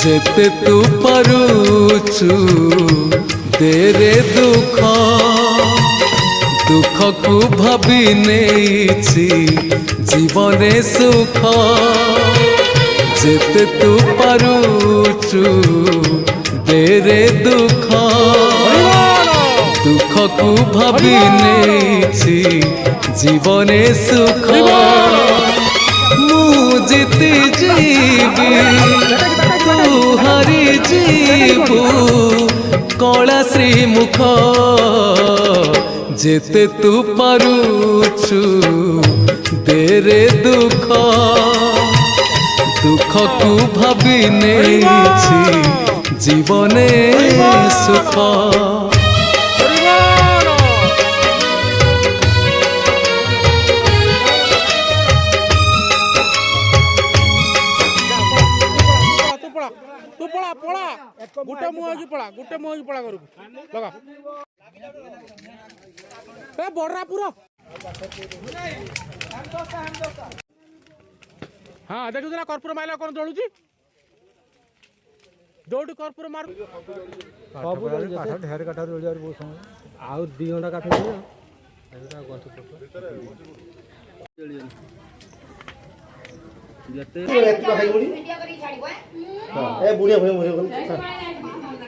जेते तू पारुचु तेरे दुख दुख को भाभी नेछि जीवने सुख जेते तू पारुचु तेरे दुख दुख को भाभी नेछि जीवने सुख मु जीती जीवी तू हरी जीवु कला श्रीमुख जेते तू पारुचु तेरे दुख दुख को भाभी नेछि जीवने सुख गुटे मुह की पड़ा करू लगा ए बड़रा पूरा हाँ देखु ना कर्पूर माइला कौन जलुची दौड़ी कर्पूर मार सब काठ ढेर काठ जलियार बहुत समय आउ 2 घंटा काठ जते ए बुढ़िया